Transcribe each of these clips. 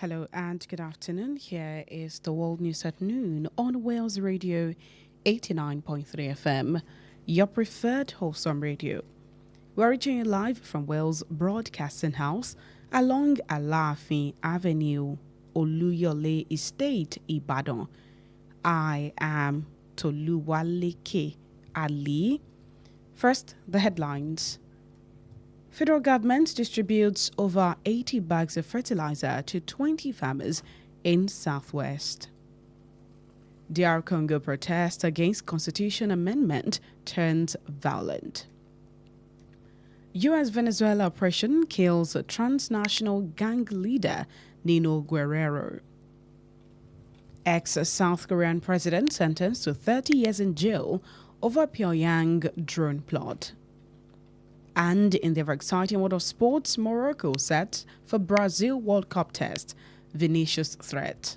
Hello and good afternoon. Here is the World News at noon on Wales Radio 89.3 FM, your preferred wholesome radio. We're reaching you live from Wales Broadcasting House along Alaafin Avenue, Oluyole Estate, Ibadan. I am Toluwaleke Alli. First, the headlines. Federal government distributes over 80 bags of fertilizer to 20 farmers in Southwest. DR Congo protest against Constitution Amendment turns violent. U.S.-Venezuela operation kills a transnational gang leader, Nino Guerrero. Ex-South Korean president sentenced to 30 years in jail over Pyongyang drone plot. And in the ever exciting world of sports, Morocco set for Brazil World Cup test, Vinicius threat.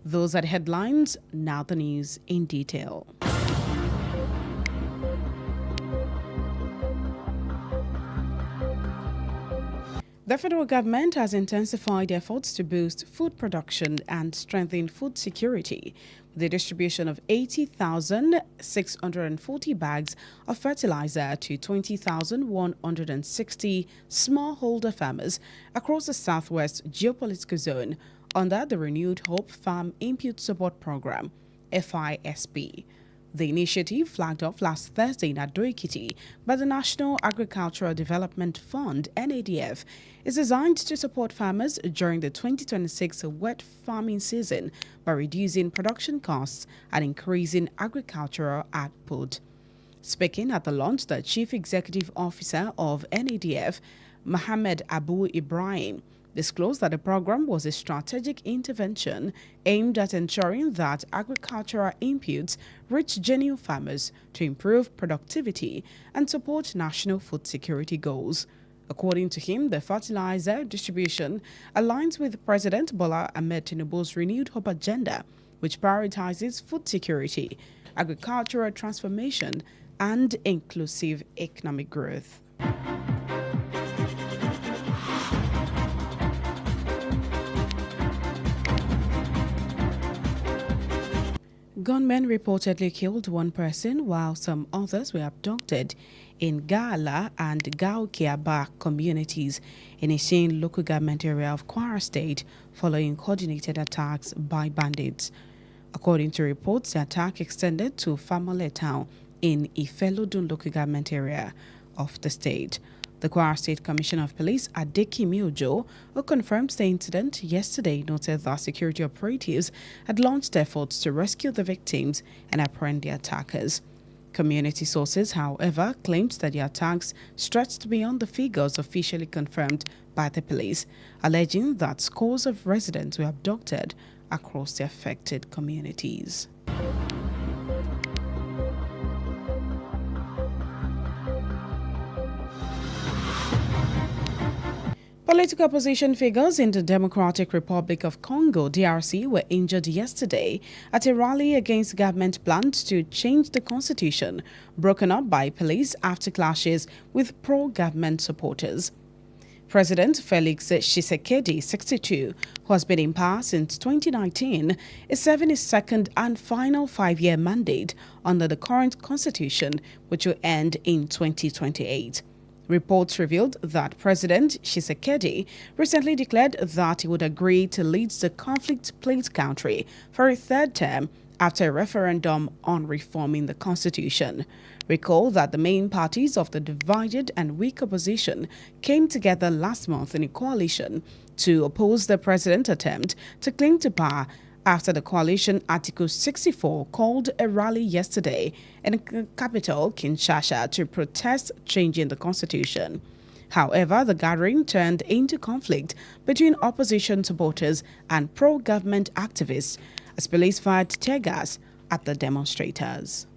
Those are the headlines, now the news in detail. The federal government has intensified efforts to boost food production and strengthen food security with the distribution of 80,640 bags of fertilizer to 20,160 smallholder farmers across the Southwest Geopolitical Zone under the Renewed Hope Farm Input Support Program, FISP. The initiative, flagged off last Thursday in Adegoke by the National Agricultural Development Fund, NADF, is designed to support farmers during the 2026 wet farming season by reducing production costs and increasing agricultural output. Speaking at the launch, the Chief Executive Officer of NADF, Mohammed Abu Ibrahim, disclosed that the program was a strategic intervention aimed at ensuring that agricultural inputs reach genuine farmers to improve productivity and support national food security goals. According to him, the fertilizer distribution aligns with President Bola Ahmed Tinubu's Renewed Hope agenda, which prioritizes food security, agricultural transformation, and inclusive economic growth. Gunmen reportedly killed one person while some others were abducted in Gala and Gaukeaba communities in a Ishin local government area of Kwara State following coordinated attacks by bandits. According to reports, the attack extended to Famole town in Ifelodun local government area of the state. The Kwara State Commissioner of Police, Adegoke, who confirmed the incident yesterday, noted that security operatives had launched efforts to rescue the victims and apprehend the attackers. Community sources, however, claimed that the attacks stretched beyond the figures officially confirmed by the police, alleging that scores of residents were abducted across the affected communities. Political opposition figures in the Democratic Republic of Congo, DRC, were injured yesterday at a rally against government plans to change the constitution, broken up by police after clashes with pro-government supporters. President Felix Tshisekedi, 62, who has been in power since 2019, is serving his second and final 5-year mandate under the current constitution, which will end in 2028. Reports revealed that President Tshisekedi recently declared that he would agree to lead the conflict-plagued country for a third term after a referendum on reforming the constitution. Recall that the main parties of the divided and weak opposition came together last month in a coalition to oppose the president's attempt to cling to power after the coalition Article 64 called a rally yesterday in the capital, Kinshasa, to protest changing the constitution. However, the gathering turned into conflict between opposition supporters and pro-government activists as police fired tear gas at the demonstrators.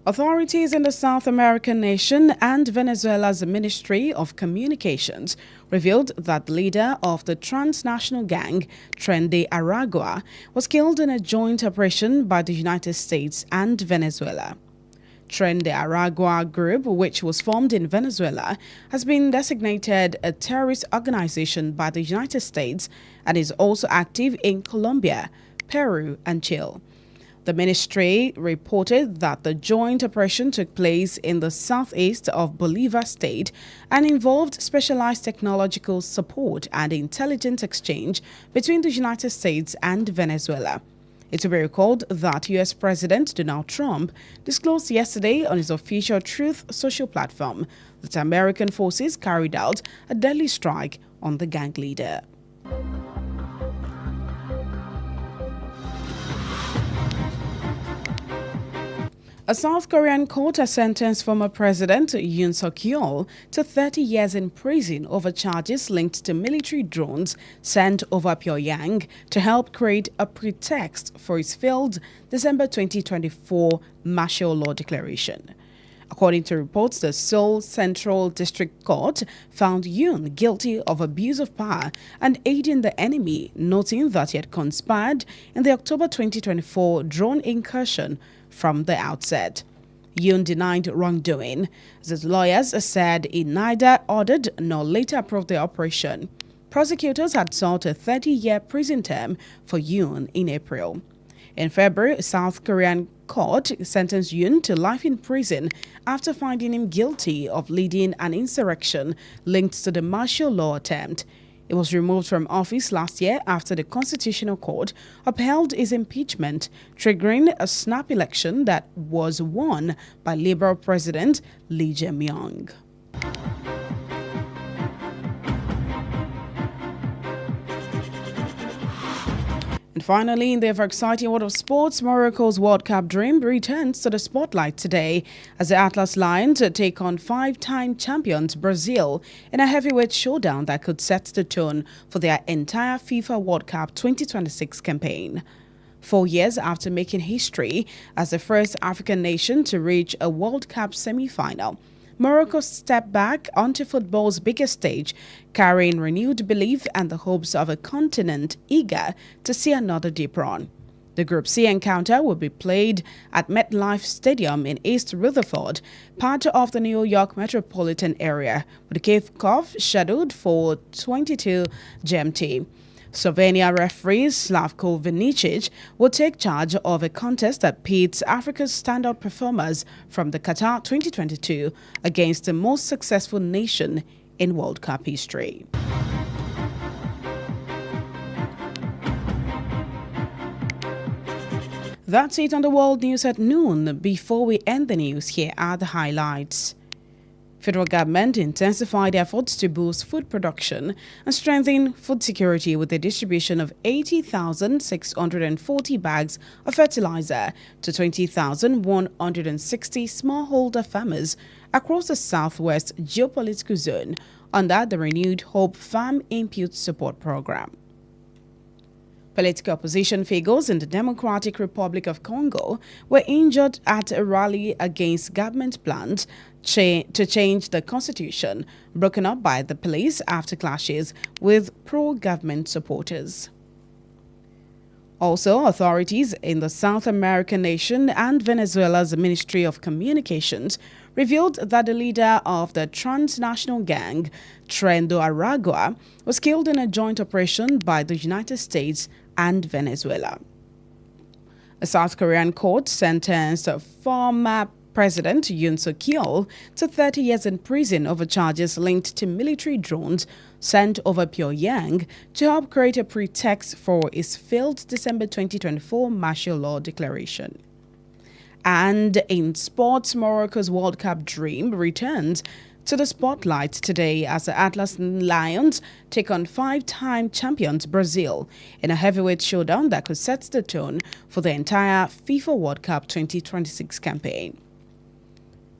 Authorities in the South American nation and Venezuela's Ministry of Communications revealed that the leader of the transnational gang, Tren de Aragua, was killed in a joint operation by the United States and Venezuela. Tren de Aragua group, which was formed in Venezuela, has been designated a terrorist organization by the United States and is also active in Colombia, Peru, and Chile. The ministry reported that the joint operation took place in the southeast of Bolívar state and involved specialized technological support and intelligence exchange between the United States and Venezuela. It will be recalled that U.S. President Donald Trump disclosed yesterday on his official Truth social platform that American forces carried out a deadly strike on the gang leader. A South Korean court has sentenced former President Yoon Suk-yeol to 30 years in prison over charges linked to military drones sent over Pyongyang to help create a pretext for his failed December 2024 martial law declaration. According to reports, the Seoul Central District Court found Yoon guilty of abuse of power and aiding the enemy, noting that he had conspired in the October 2024 drone incursion from the outset. Yoon denied wrongdoing, as his lawyers said he neither ordered nor later approved the operation. Prosecutors had sought a 30-year prison term for Yoon in April. In February, a South Korean court sentenced Yoon to life in prison after finding him guilty of leading an insurrection linked to the martial law attempt. He was removed from office last year after the Constitutional Court upheld his impeachment, triggering a snap election that was won by Liberal President Lee Jae-myung. And finally, in the ever exciting world of sports, Morocco's World Cup dream returns to the spotlight today as the Atlas Lions take on five-time champions Brazil in a heavyweight showdown that could set the tone for their entire FIFA World Cup 2026 campaign. 4 years after making history as the first African nation to reach a World Cup semi-final, Morocco stepped back onto football's biggest stage, carrying renewed belief and the hopes of a continent eager to see another deep run. The Group C encounter will be played at MetLife Stadium in East Rutherford, part of the New York metropolitan area, with the kickoff scheduled for 22 GMT. Slovenia referee Slavko Vinicic will take charge of a contest that pits Africa's standout performers from the Qatar 2022 against the most successful nation in World Cup history. That's it on the World News at noon. Before we end the news, here are the highlights. Federal government intensified efforts to boost food production and strengthen food security with the distribution of 80,640 bags of fertilizer to 20,160 smallholder farmers across the Southwest geopolitical zone under the renewed Hope Farm Input Support Program. Political opposition figures in the Democratic Republic of Congo were injured at a rally against government plans to change the constitution, broken up by the police after clashes with pro-government supporters. Also, authorities in the South American nation and Venezuela's Ministry of Communications revealed that the leader of the transnational gang, Tren de Aragua, was killed in a joint operation by the United States and Venezuela. A South Korean court sentenced former President Yoon Suk-yeol to 30 years in prison over charges linked to military drones sent over Pyongyang to help create a pretext for his failed December 2024 martial law declaration. And in sports, Morocco's World Cup dream returns to the spotlight today as the Atlas Lions take on five-time champions Brazil in a heavyweight showdown that could set the tone for the entire FIFA World Cup 2026 campaign.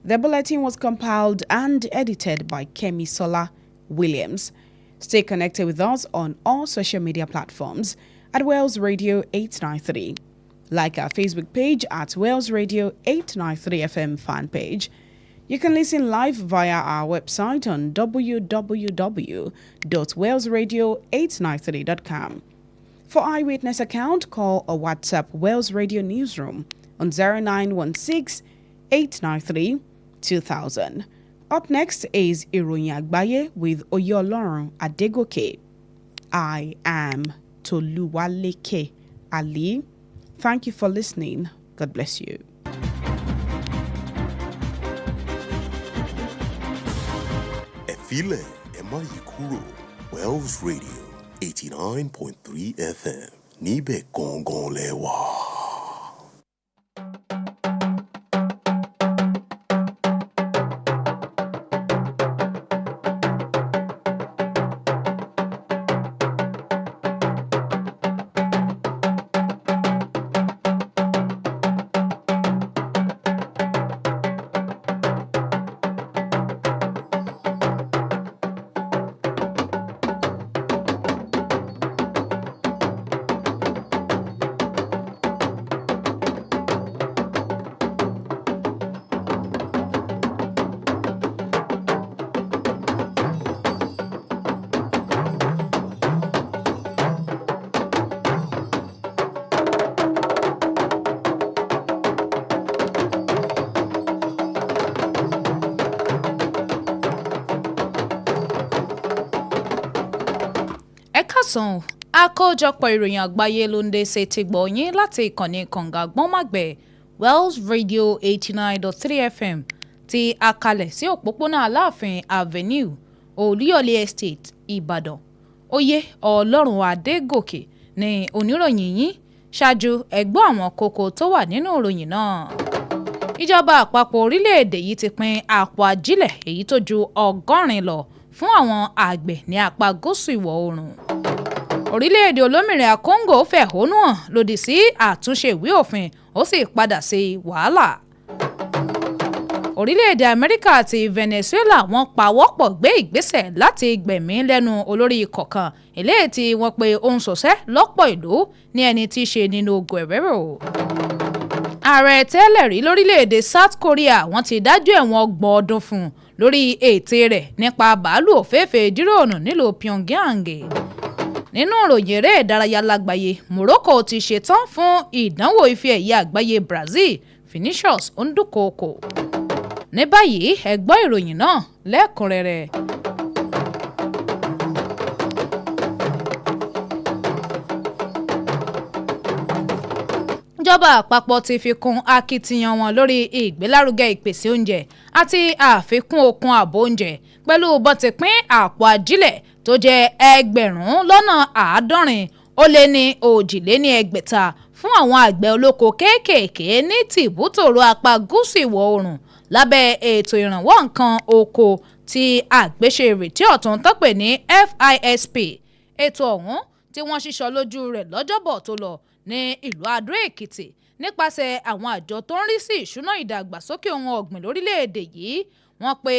The bulletin was compiled and edited by Kemisola Williams. Stay connected with us on all social media platforms at Wales Radio 893. Like our Facebook page at Wales Radio 893 FM fan page. You can listen live via our website on www.walesradio893.com. For eyewitness account, call or WhatsApp Wales Radio Newsroom on 0916 893-2000. Up next is IROYIN AGBAYE with Adegoke. I am Toluwaleke Alli. Thank you for listening. God bless you. Efile Emayikuro, Wells Radio 89.3 FM. Nibe Gongon Lewa. Ẹ̀kásán àkójọpọ̀ ìròyìn àgbáyé ló ń dé ṣe ti gbọ́ yín láti ìkànnì kànga gbọ́nmágbẹ̀ Wells Radio 89.3 FM ti àkàlẹ̀ sí òpópónà Aláàfin Avenue Olúyọ̀lé Estate Ìbàdàn. Oyè Ọlọ́run Adégòkè ní oníròyìn yín ṣáájú ẹgbọ́n àwọn kókó tó wà nínú ìròyìn náà. Ìjọba àpapọ̀ orílẹ̀-èdè yìí ti pín àpò ajílẹ̀ èyí tó ju 100 lọ fún àwọn àgbẹ̀ ní apá gúúsù ìwọ̀ oòrùn. Orílẹ̀-èdè olómìnira Congo fẹ̀hónú hàn lòdì sí àtúnṣe ìwé òfin ó sì padà sí wàhálà. Orílẹ̀-èdè Amẹ́ríkà àti Venezuela wọ́n pawọ́pọ̀ gbé ìgbésẹ̀ láti gbẹ̀mí lẹ́nu olórí ikọ̀ kan eléyìí tí wọ́n pe ó ń ṣọṣẹ́ lọ́pọ̀ ìlú ní ẹni tí í ṣe nínú Guerrero. Ààrẹ tẹ́lẹ̀ rí lórílẹ̀-èdè South Korea wọ́n ti dájọ́ ẹ̀wọ̀n 30 ọdún fún un lórí ète rẹ̀ nípa bàálù òféèfé díròònù nílùú Pyongyang. Nínú ìròyìn eré ìdárayá lágbàáyé, Morocco ti ṣetán fún ìdánwò ife ẹ̀yẹ àgbáyé Brazil, Vinicius ń dúnkòokò. Ní báyìí ẹ gbọ́ ìròyìn náà lẹ́kùnrẹ́rẹ́. Ìjọba àpapọ̀ ti fi kún akitiyan wọn lórí ìgbélárugẹ ìpèsè oúnjẹ àti àfikún okun ààbò oúnjẹ pẹ̀lú bọ́n ti pín àpò ajílẹ̀ tó jẹ́ 700,762 fún àwọn àgbẹ̀ olóko kéékèèké ní tìbútòrò apá gúúsù ìwọ̀ oòrùn lábẹ́ ètò ìrànwọ́ nǹkan oko tí àgbéṣe ìrètí ọ̀tun tó pè ní FISP. Ètò ọ̀hún tí wọ́n ṣíṣọ lójú rẹ̀ lọ́jọ́bọ̀ tó lọ ní ìlú Adó Èkìtì nípasẹ̀ àwọn àjọ tó ń rí sí ìṣúná ìdàgbàsókè ohun ọ̀gbìn lórílẹ̀‐èdè yìí wọ́n pé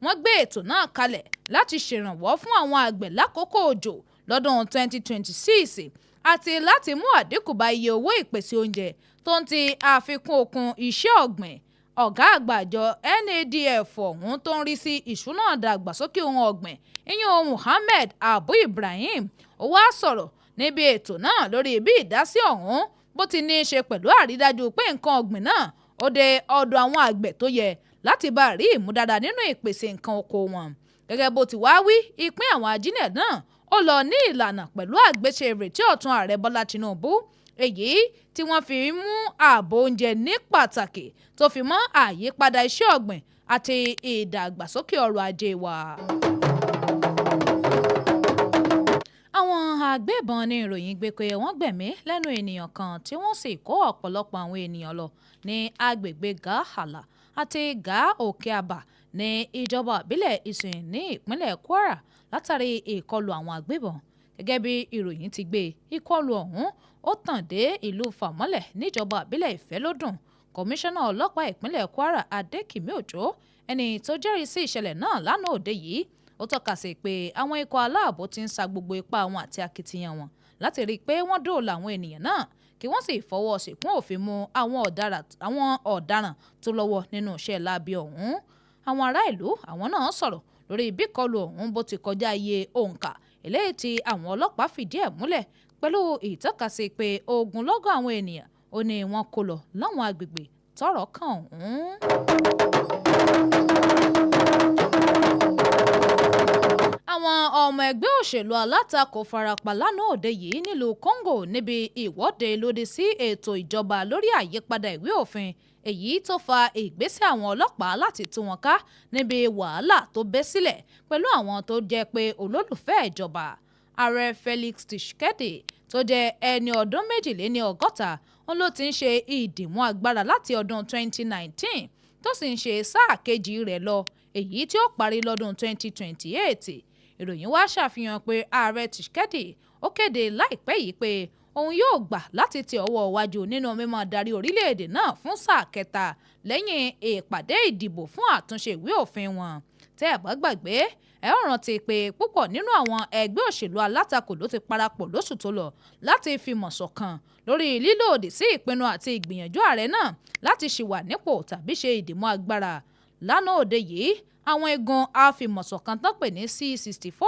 wọ́n gbé ètò náà kalẹ̀ láti ṣèrànwọ́ fún àwọn àgbẹ̀ lákòókò òjò lọ́dún 2026 àti láti mú àdínkù bá iye owó ìpèsè oúnjẹ tó ń ti àfikún okun iṣẹ́ ọ̀gbìn. Ọ̀gá àgbà àjọ NADF ọ̀hún tó ń rí sí ìṣúná ìdàgbàsókè ohun ọ̀gbìn ìyẹn Muhammed Abu Ibrahim ó wá sọ̀rọ̀ níbi ètò náà lórí bí ìdásí ọ̀hún bó ti ní í ṣe pẹ̀lú àrídájú pé nǹkan ọ̀gbìn náà ó dé ọ̀dọ̀ àwọn àgbẹ̀ tó yẹ láti bá rí ìmúdára nínú ìpèsè nǹkan oko wọn. Gẹ́gẹ́ bó ti wá wí, ìpín àwọn ajílẹ̀ náà ó lọ ní ìlànà pẹ̀lú àgbéṣe ìrètí ọ̀tun ààrẹ Bọ́lá Tinubu, èyí tí wọ́n fi mú ààbò oúnjẹ ní pàtàkì tó fi mọ́ àyípadà iṣẹ́ ọ̀gbìn àti ìdàgbàsókè ọrọ̀ ajé wa. Àwọn agbébọn ní ìròyìn gbé pé wọ́n gbẹ̀mí lẹ́nu ènìyàn kan tí wọ́n sì kó ọ̀pọ̀lọpọ̀ àwọn ènìyàn lọ ní agbègbè Gàhálà àti Gà-Òkè-Àbà ní ìjọba ìbílẹ̀ Ìsìn ní ìpínlẹ̀ Kwara látàrí ìkọlù àwọn agbébọn. Gẹ́gẹ́ bí ìròyìn ti gbé, ìkọlù ọ̀hún ó tàn dé ìlú Fàmọ́lẹ̀ níjọba ìbílẹ̀ Ìfẹ́lódùn. Kọmíṣánná ọlọ́pàá ìpínlẹ̀ Kwara Adékìmí Òjó ẹni tó jẹ́rìí sí ìṣẹ̀lẹ̀ náà lánàá òde yìí ó tọ́ka sí pé àwọn ikọ̀ aláàbò ti ń sa gbogbo ipá wọn àti akitiyan wọn láti rí i pé wọ́n dóòlà àwọn ènìyàn náà kí wọ́n sì fọwọ́ síkún òfin mú àwọn ọ̀daràn tó lọ́wọ́ nínú iṣẹ́ láabi ọ̀hún. Àwọn ará ìlú àwọn náà sọ̀rọ̀ lórí ìbíkọlù ọ̀hún bó ti kọjá iye òǹkà eléyìí tí àwọn ọlọ́pàá fìdí ẹ̀ múlẹ̀ pẹ̀lú ìtọ́kasí pé ogunlọ́gọ̀ àwọn ènìyàn ó ní wọ́n kó lọ láwọn agbègbè tọ́rọ̀ kàn ọ̀hún. àwọn ọmọ ẹgbẹ́ òṣèlú alátakò farapa lánàá òde yìí nílùú Congo níbi ìwọ́de lòdì sí ètò ìjọba lórí àyípadà ìwé òfin èyí tó fa ìgbésẹ̀ àwọn ọlọ́pàá láti tú wọn ká níbi wàhálà tó bẹ́ sílẹ̀ pẹ̀lú àwọn tó jẹ́ pé olólùfẹ́ ìjọba. Ààrẹ Felix Tshisekedi tó jẹ́ ẹni ọdún 62 òun ló ti ń ṣe ìdìmú agbára láti ọdún 2019 tó sì ń ṣe sáà kejì rẹ̀ lọ èyí tí ó parí lọ́dún 2028. Ìròyìn wá ṣàfihàn pé ààrẹ Tshisekedi ó kéde láìpẹ́ yìí pé òun yóò gbà láti tẹ ọwọ́ iwájú nínú mímọ́ darí orílẹ̀-èdè náà fún sáà kẹta lẹ́yìn ìpàdé ìdìbò fún àtúnṣe ìwé òfin wọn. Tẹ́ ẹ bá gbàgbé ẹ ó rántí pé púpọ̀ nínú àwọn ẹgbẹ́ òṣèlú alátakò ló ti parapọ̀ lóṣù tó lọ láti fìmọ̀ ṣọ̀kan lórí lílòdì sí ìpinnu àti ìgbìyànjú ààrẹ náà láti ṣì wà nípò tàbí ṣe ìdìmú agbára. Lánàá òde yìí àwọn igun afìmọ̀ṣọ̀kan tán pè ní C64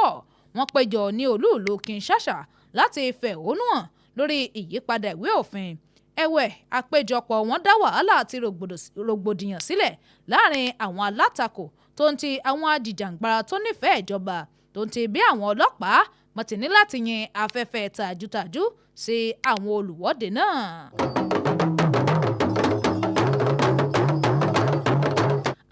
wọ́n péjọ ní olú-ìlú Kinshasa láti fẹ̀hónú hàn lórí ìyípadà ìwé òfin. Ẹ̀wẹ̀ àpéjọpọ̀ wọn dá wàhálà àti rògbòdìyàn sílẹ̀ láàrin àwọn alátakò tó ń ti àwọn ajìjàǹgbara tó nífẹ̀ẹ́ ìjọba tó ń ti bí àwọn ọlọ́pàá wọ́n ti ní láti yin afẹ́fẹ́ tàjútàjú sí àwọn olùwọ́de náà.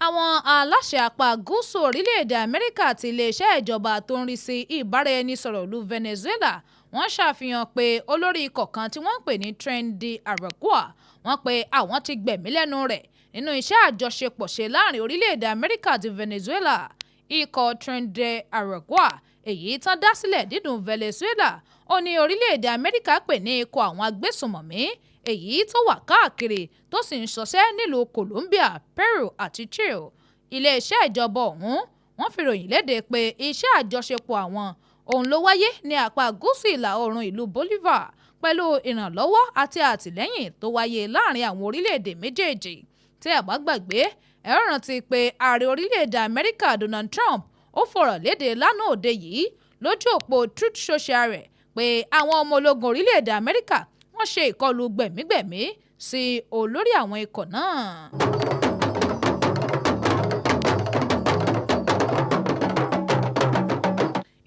àwọn aláṣẹ apá gúúsù orílẹ̀-èdè Amẹ́ríkà àti iléeṣẹ́ ìjọba tó ń rí sí ìbáraẹnisọ̀rọ̀ ìlú Venezuela wọ́n ṣàfihàn pé olórí ikọ̀ kan tí wọ́n ń pè ní Tren de Aragua wọ́n pé àwọn ti gbẹ̀mí lẹ́nu rẹ̀ nínú iṣẹ́ àjọṣepọ̀ ṣe láàrin orílẹ̀-èdè Amẹ́ríkà àti Venezuela. Ikọ̀ Tren de Aragua èyí tán dá sílẹ̀ dídùn Venezuela ó ní orílẹ̀-èdè Amẹ́ríkà pè ní ikọ̀ àwọn agbésùnmọ̀mí èyí tó wà káàkiri tó sì ń ṣọṣẹ́ nílùú Colombia, Peru àti Chile. Iléeṣẹ́ ìjọba ọ̀hún wọ́n fi ròyìn léde pé iṣẹ́ àjọṣepọ̀ àwọn òun ló wáyé ní apá gúúsù ìlà oòrùn ìlú Bolivar pẹ̀lú ìrànlọ́wọ́ àti àtìlẹ́yìn tó wáyé láàrin àwọn orílẹ̀-èdè méjèèjì. Tí ẹ bá gbàgbé ẹ rántí pé ààrẹ orílẹ̀-èdè Amẹ́ríkà Donald Trump ó fọ̀rọ̀ léde lánàá òde yìí lójú òpó Truth Social rẹ̀ pé àwọn ọmọ ológun orílẹ̀-èdè Amẹ́ríkà wọ́n ṣe ìkọlù gbẹ̀mígbẹ̀mí sí olórí àwọn ikọ̀ náà.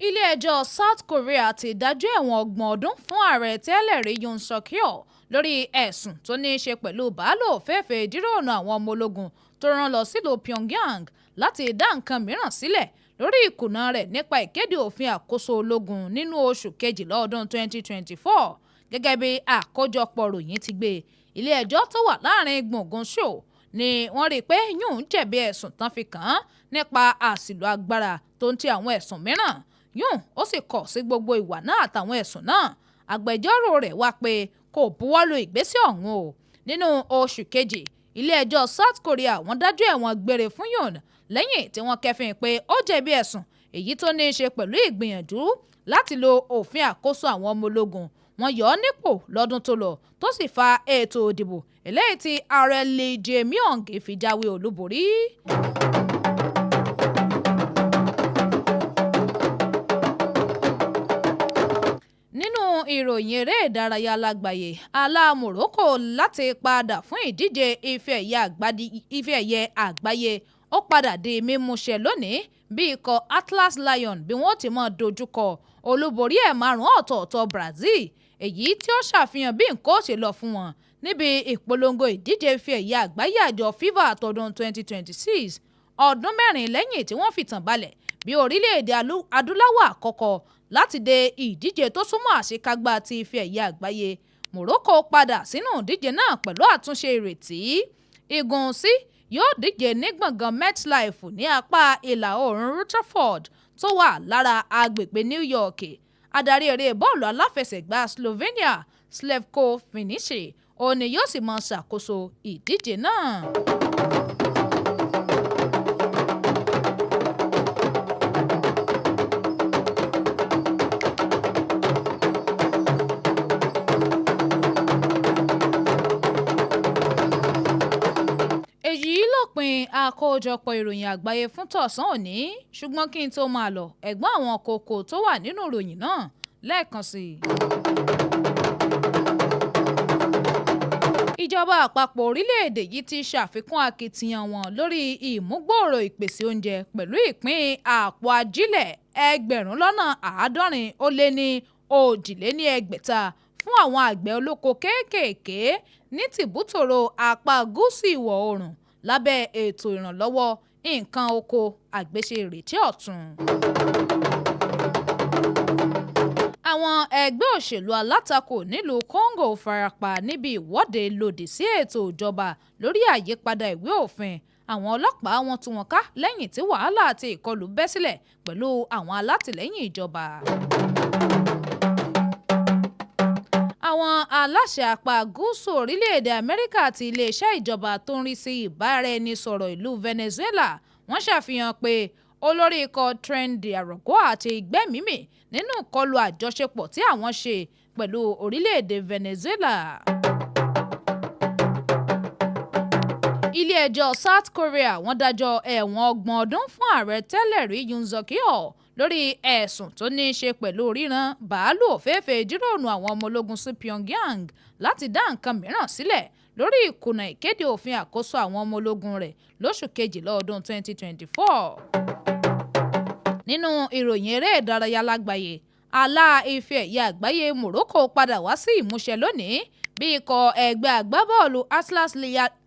Ilé-ẹjọ́ South Korea ti dájọ́ ẹ̀wọ̀n 30 ọdún fún ààrẹ tẹ́lẹ̀ rí Yoon Suk Yeol lórí ẹ̀sùn tó ní í ṣe pẹ̀lú bàálù òféèfé ìdíròònà àwọn ọmọ ológun tó rán lọ sílùú Pyongyang láti dá nǹkan mìíràn sílẹ̀ lórí ìkùnà rẹ̀ nípa ìkéde òfin àkóso ológun nínú oṣù kejìlá ọdún 2024. Gẹ́gẹ́ bí àkójọpọ̀ ròyìn ti gbé ilé-ẹjọ́ tó wà láàrin gbùngbùn Seoul ni wọ́n rí i pé Yoon jẹ̀bi ẹ̀sùn tán fi kàn án nípa àṣìlò agbára tó ń ti àwọn ẹ̀sùn mìíràn. Yoon ó sì kọ̀ sí gbogbo ìwà náà àtàwọn ẹ̀sùn náà. Agbẹjọ́rò rẹ̀ wá pé kò buwọ́lu ìgbésẹ̀ ọ̀hún o. Nínú oṣù kejì ilé-ẹjọ́ South Korea wọ́n dájọ́ ẹ̀wọ̀n gbére fún Yoon lẹ́yìn tí wọ́n kẹ́fìn pé ó jẹ̀bi ẹ̀sùn èyí tó ní í ṣe pẹ̀lú ìgbìyànjú láti lo òfin àkóso àwọn ọmọ ológun. Wọ́n yọ ọ́ nípò lọ́dún tó lọ tó sì fa ètò òdìbò eléyìí tí ààrẹ Lee Jae-myung fi jáwé olúborí. Nínú ìròyìn eré ìdárayá lágbàáyé àlá Morocco láti padà fún ìdíje ife ẹ̀yẹ àgbáyé ó padà di mímúṣẹ lónìí bí ikọ̀ Atlas Lion bí wọ́n ti máa dojúkọ olúborí ẹ̀-5 ọ̀tọ̀ọ̀tọ̀ Brazil èyí tí ó ṣàfihàn bí nǹkan ó ṣe lọ fún wọn níbi ìpolongo ìdíje ife ẹ̀yẹ àgbáyé àjọ FIFA tọdún 2026 ọdún 4 lẹ́yìn tí wọ́n fìtàn balẹ̀ bí orílẹ̀-èdè adúláwọ̀ àkọ́kọ́ láti dé ìdíje tó súnmọ́ àṣekágbá ti ife ẹ̀yẹ àgbáyé. Morocco padà sínú ìdíje náà pẹ̀lú àtúnṣe ìrètí. Igun sí yóò díje ní gbọ̀ngàn MetLife ní apá ìlà oòrùn Rutherford tó wà lára agbègbè New York. Adarí eré bọ́ọ̀lù aláfẹsẹ̀gbá Slovenia Slavko Vinici òun ni yóò sì máa ṣàkóso ìdíje náà. èyí lópin àkójọpọ̀ ìròyìn àgbáyé fún tọ̀sán òní ṣùgbọ́n kí n tó máa lọ ẹ̀gbọ́n àwọn kókó tó wà nínú ìròyìn náà lẹ́ẹ̀kan sí i. ìjọba àpapọ̀ orílẹ̀-èdè yìí ti ṣàfikún akitiyan wọn lórí ìmúgbòòrò ìpèsè oúnjẹ pẹ̀lú ìpín àpò ajílẹ̀ 700,750 fún àwọn àgbẹ̀ olóko kéékèèké ní tìbútòrò apá gúúsù ìwọ̀ oòrùn lábẹ́ ètò ìrànlọ́wọ́ nǹkan oko àgbéṣe ìrètí ọ̀tun. Àwọn ẹgbẹ́ òṣèlú alátakò nílùú Congo farapa níbi ìwọ́de lòdì sí ètò ìjọba lórí àyípadà ìwé òfin. Àwọn ọlọ́pàá wọn tú wọn ká lẹ́yìn tí wàhálà àti ìkọlù bẹ́ sílẹ̀ pẹ̀lú àwọn alátìlẹ́yìn ìjọba. Àwọn aláṣẹ apá gúúsù orílẹ̀-èdè Amẹ́ríkà àti iléeṣẹ́ ìjọba tó ń rí sí ìbáraẹnisọ̀rọ̀ ìlú Venezuela wọ́n ṣàfihàn pé olórí ikọ̀ Tren de Aragua àti gbẹ́mímì nínú ìkọlù àjọṣepọ̀ tí àwọn ṣe pẹ̀lú orílẹ̀-èdè Venezuela. Ilé-ẹjọ́ South Korea wọ́n dájọ́ ẹ̀wọ̀n 30 ọdún fún ààrẹ tẹ́lẹ̀ rí Yoon Suk-yeol lórí ẹ̀sùn tó ní í ṣe pẹ̀lú ríran bàálù òféèfé jíròrò àwọn ọmọ ológun sí Pyongyang láti dá nǹkan mìíràn sílẹ̀ lórí ìkùnà ìkéde òfin àkóso àwọn ọmọ ológun rẹ̀ lóṣù kejìlá ọdún 2024. Nínú ìròyìn eré ìdárayá lágbàáyé, àlá ife ẹ̀yẹ àgbáyé Morocco padà wá sí ìmúṣẹ lónìí bí ikọ̀ ẹgbẹ́ agbábọ́ọ̀lù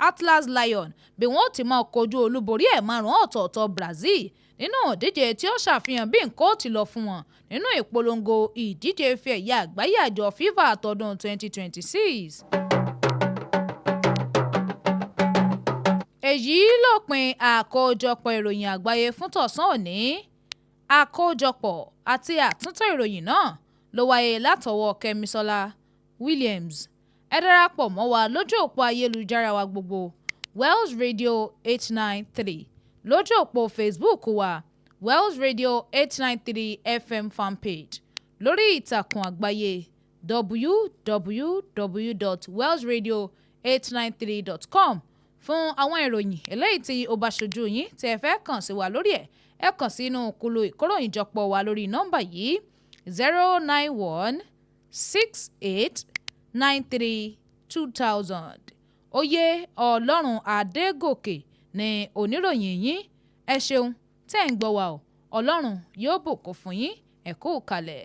Atlas Lion bí wọ́n ti máa kojú olúborí ẹ̀ẹ̀márùn-ún ọ̀tọ̀ọ̀tọ̀ Brazil nínú ìdíje tí ó ṣàfihàn bí nǹkan ó ti lọ fún wọn nínú ìpolongo ìdíje ife ẹ̀yẹ àgbáyé àjọ FIFA àtọdún 2026. Èyí lópin àkójọpọ̀ ìròyìn àgbáyé fún tọ̀sán òní. Àkójọpọ̀ àti àtúntò ìròyìn náà ló wáyé látọwọ́ Kẹ́misọ́lá Williams. Ẹ darapọ̀ mọ́ wa lójú òpó ayélujára wa gbogbo Wells Radio 893 lójú òpó Facebook wa Wells Radio 893 FM fanpage lórí ìtàkùn àgbáyé www.wellsradio893.com fún àwọn ìròyìn eléyìí tí ó bá ṣojú yín tí ẹ fẹ́ kàn sí wa lórí ẹ̀ ẹ kàn sínú kúlù ìkóròyìnjọpọ̀ wa lórí nọ́mbà yìí 09168932000. Oyè Ọlọ́run Adegoke ni oníròyìn yín. Ẹ ṣeun tẹ́ ń gbọ́ wa o. Ọlọ́run yóò bùkún fún yín. Ẹ kú kalẹ̀.